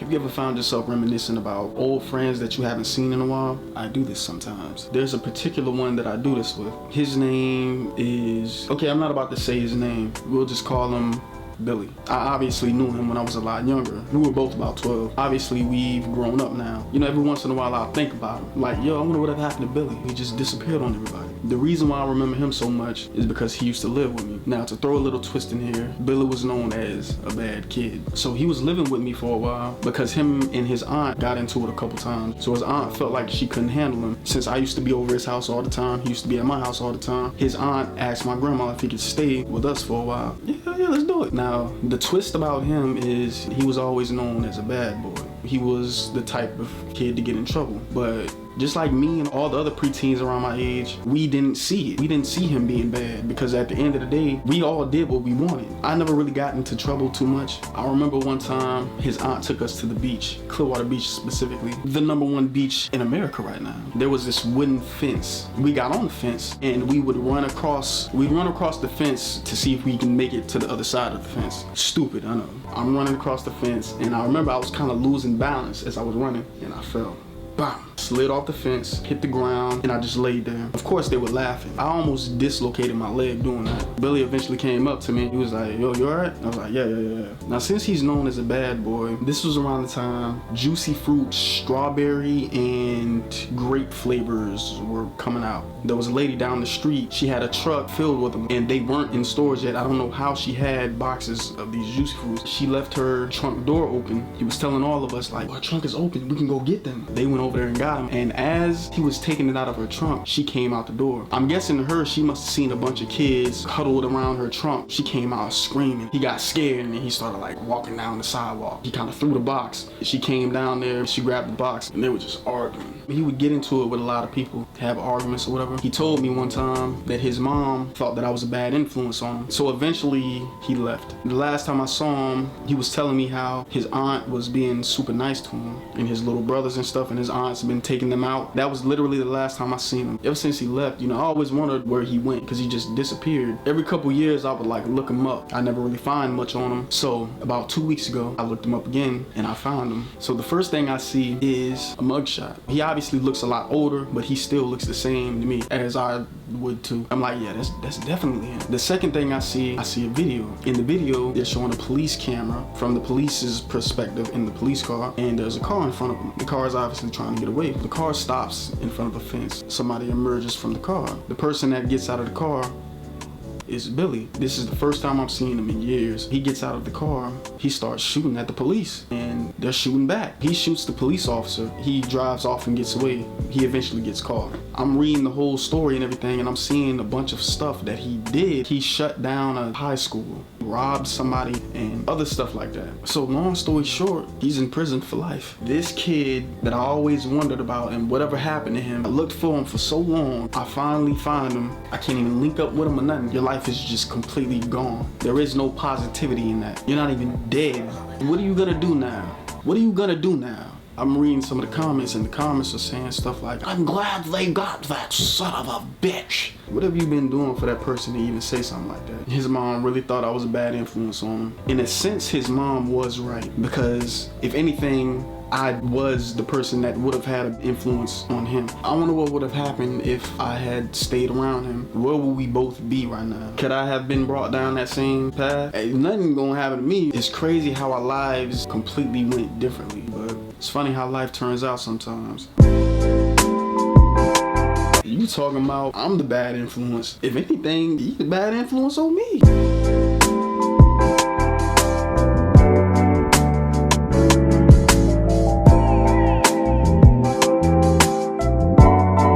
Have you ever found yourself reminiscing about old friends that you haven't seen in a while? I do this sometimes. There's a particular one that I do this with. His name is... Okay, I'm not about to say his name. We'll just call him Billy. I obviously knew him when I was a lot younger. We were both about 12. Obviously, we've grown up now. You know, every once in a while I'll think about him. Like, yo, I wonder what happened to Billy. He just disappeared on everybody. The reason why I remember him so much is because he used to live with me. Now, to throw a little twist in here, Billy was known as a bad kid. So he was living with me for a while because him and his aunt got into it a couple times. So his aunt felt like she couldn't handle him. Since I used to be over his house all the time, he used to be at my house all the time, his aunt asked my grandma if he could stay with us for a while. Yeah, let's do it. Now, the twist about him is he was always known as a bad boy. He was the type of kid to get in trouble, but just like me and all the other preteens around my age, we didn't see it. We didn't see him being bad because at the end of the day, we all did what we wanted. I never really got into trouble too much. I remember one time his aunt took us to the beach, Clearwater Beach specifically, the #1 beach in America right now. There was this wooden fence. We got on the fence and we would run across the fence to see if we can make it to the other side of the fence. Stupid, I know. I'm running across the fence and I remember I was kind of losing balance as I was running and I fell. Bam! Slid off the fence, hit the ground, and I just laid there. Of course, they were laughing. I almost dislocated my leg doing that. Billy eventually came up to me. He was like, yo, you alright? I was like, yeah. Now, since he's known as a bad boy, this was around the time juicy fruit, strawberry, and grape flavors were coming out. There was a lady down the street. She had a truck filled with them, and they weren't in stores yet. I don't know how she had boxes of these juicy fruits. She left her trunk door open. He was telling all of us, like, our trunk is open. We can go get them. They went over there and got him, and as he was taking it out of her trunk, she came out the door. I'm guessing she must have seen a bunch of kids huddled around her trunk. She came out screaming. He got scared and then he started like walking down the sidewalk. He kind of threw the box. She came down there, she grabbed the box, and they were just arguing. He would get into it with a lot of people, have arguments or whatever. He told me one time that his mom thought that I was a bad influence on him. So eventually he left. The last time I saw him, he was telling me how his aunt was being super nice to him and his little brothers and stuff, and his aunts been taking them out. That was literally the last time I seen him. Ever since he left, you know, I always wondered where he went because he just disappeared. Every couple years I would like look him up. I never really find much on him. So about 2 weeks ago, I looked him up again and I found him. So the first thing I see is a mugshot. He obviously looks a lot older, but he still looks the same to me as I would too. I'm like, yeah, that's definitely him. The second thing I see a video. In the video, they're showing a police camera from the police's perspective in the police car, and there's a car in front of them. The car is obviously trying to get away. The car stops in front of a fence. Somebody emerges from the car. The person that gets out of the car is Billy. This is the first time I've seen him in years. He gets out of the car, he starts shooting at the police, and they're shooting back. He shoots the police officer. He drives off and gets away. He eventually gets caught. I'm reading the whole story and everything, and I'm seeing a bunch of stuff that he did. He shut down a high school, robbed somebody, and other stuff like that. So long story short, he's in prison for life. This kid that I always wondered about and whatever happened to him, I looked for him for so long. I finally find him. I can't even link up with him or nothing. Your life is just completely gone. There is no positivity in that. You're not even dead. What are you gonna do now? What are you gonna do now? I'm reading some of the comments, and the comments are saying stuff like, I'm glad they got that son of a bitch. What have you been doing for that person to even say something like that? His mom really thought I was a bad influence on him. In a sense, his mom was right, because if anything, I was the person that would have had an influence on him. I wonder what would have happened if I had stayed around him. Where would we both be right now? Could I have been brought down that same path? Hey, nothing gonna happen to me. It's crazy how our lives completely went differently, but it's funny how life turns out sometimes. You talking about I'm the bad influence. If anything, he's the bad influence on me.